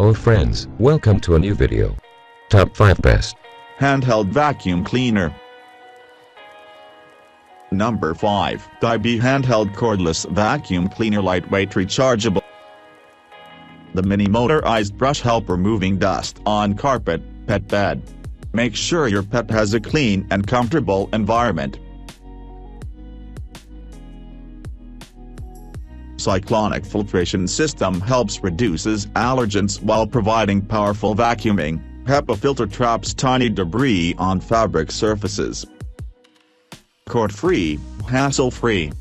Oh friends, welcome to a new video. Top 5 Best Handheld Vacuum Cleaner. Number 5. Cleane Handheld Cordless Vacuum Cleaner. Lightweight, rechargeable. The mini motorized brush helps removing dust on carpet, pet bed. Make sure your pet has a clean and comfortable environment. Cyclonic filtration system helps reduces allergens while providing powerful vacuuming. HEPA filter traps tiny debris on fabric surfaces. Cord-free, hassle-free.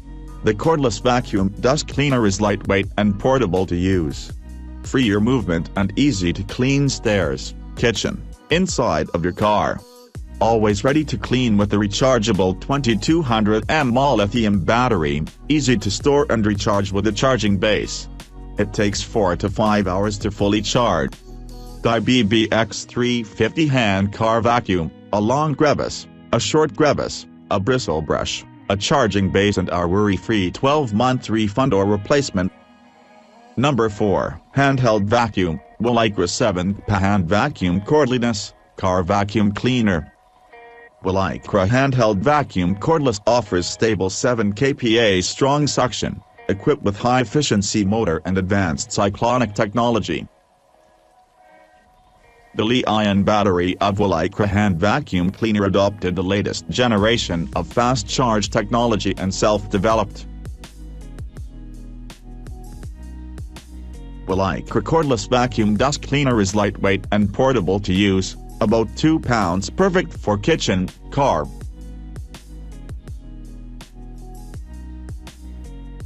The cordless vacuum dust cleaner is lightweight and portable to use. Free your movement and easy to clean stairs, kitchen, inside of your car. Always ready to clean with the rechargeable 2200 mAh lithium battery, easy to store and recharge with a charging base. It takes 4 to 5 hours to fully charge. Cleane BBX350 hand car vacuum, a long crevice, a short crevice, a bristle brush, a charging base and our worry-free 12-month refund or replacement. Number 4. Handheld Vacuum, Cleane 7 hand vacuum cordless, car vacuum cleaner. Cleane handheld vacuum cordless offers stable 7 kPa strong suction, equipped with high-efficiency motor and advanced cyclonic technology. The Li-ion battery of Cleane hand vacuum cleaner adopted the latest generation of fast charge technology and self-developed. Cleane cordless vacuum dust cleaner is lightweight and portable to use, about 2 pounds, perfect for kitchen, car.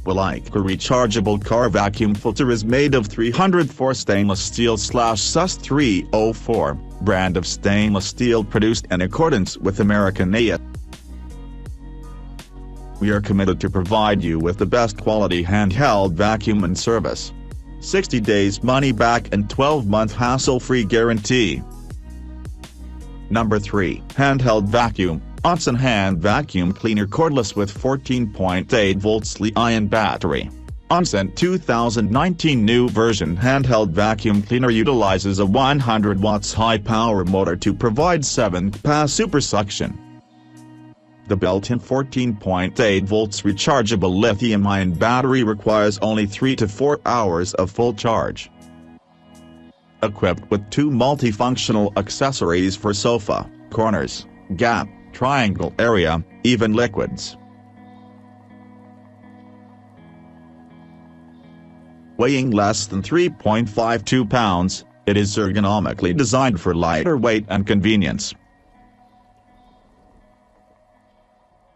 Cleane rechargeable car vacuum filter is made of 304 stainless steel /Sus 304, brand of stainless steel produced in accordance with American AS. We are committed to provide you with the best quality handheld vacuum and service. 60 days money back and 12-month hassle-free guarantee. Number 3. Handheld Vacuum, Onsen hand vacuum cleaner cordless with 14.8 volts Li-ion battery. Onsen 2019 new version handheld vacuum cleaner utilizes a 100 watts high-power motor to provide 7 kPa super suction. The built-in 14.8 volts rechargeable lithium-ion battery requires only 3 to 4 hours of full charge. Equipped with 2 multifunctional accessories for sofa, corners, gap, triangle area, even liquids. Weighing less than 3.52 pounds, it is ergonomically designed for lighter weight and convenience.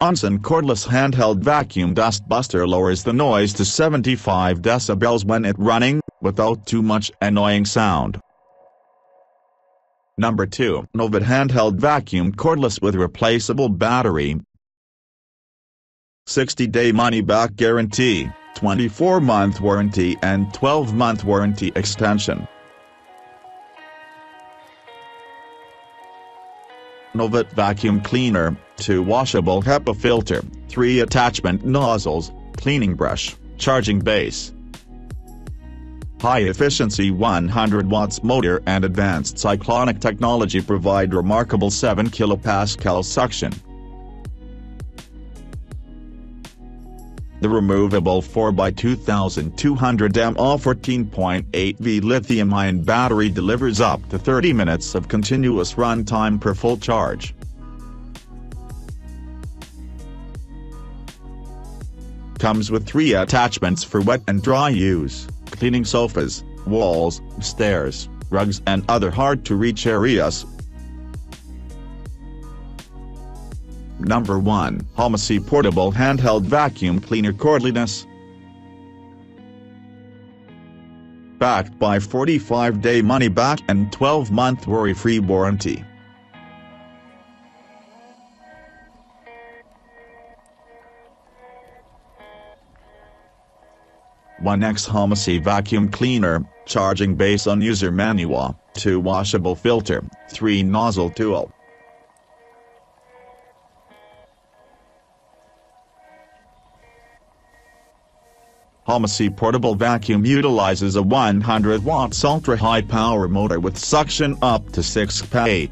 Onsen cordless handheld vacuum dust buster lowers the noise to 75 decibels when it running, without too much annoying sound. Number 2. Novid handheld vacuum cordless with replaceable battery. 60-day money-back guarantee, 24-month warranty and 12-month warranty extension. Novid vacuum cleaner, 2 washable HEPA filter, 3 attachment nozzles, cleaning brush, charging base. High-efficiency 100 watts motor and advanced cyclonic technology provide remarkable 7 kPa suction. The removable 4x2200 mAh 14.8V lithium-ion battery delivers up to 30 minutes of continuous run time per full charge. Comes with 3 attachments for wet and dry use, cleaning sofas, walls, stairs, rugs and other hard-to-reach areas. Number 1. Homasi portable handheld vacuum cleaner cordless. Backed by 45-day money-back and 12-month worry-free warranty. X Homasi vacuum cleaner, charging base on user manual, 2 washable filter, 3 nozzle tool. Homasi portable vacuum utilizes a 100 watts ultra-high power motor with suction up to 6 PA.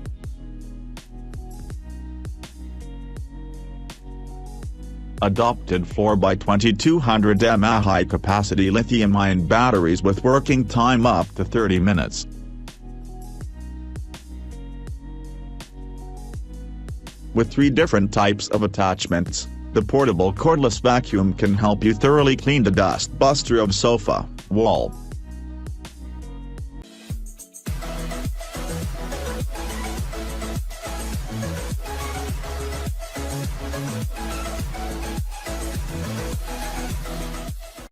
Adopted 4x2200 mAh high-capacity lithium-ion batteries with working time up to 30 minutes. With 3 different types of attachments, the portable cordless vacuum can help you thoroughly clean the dust buster of sofa, wall,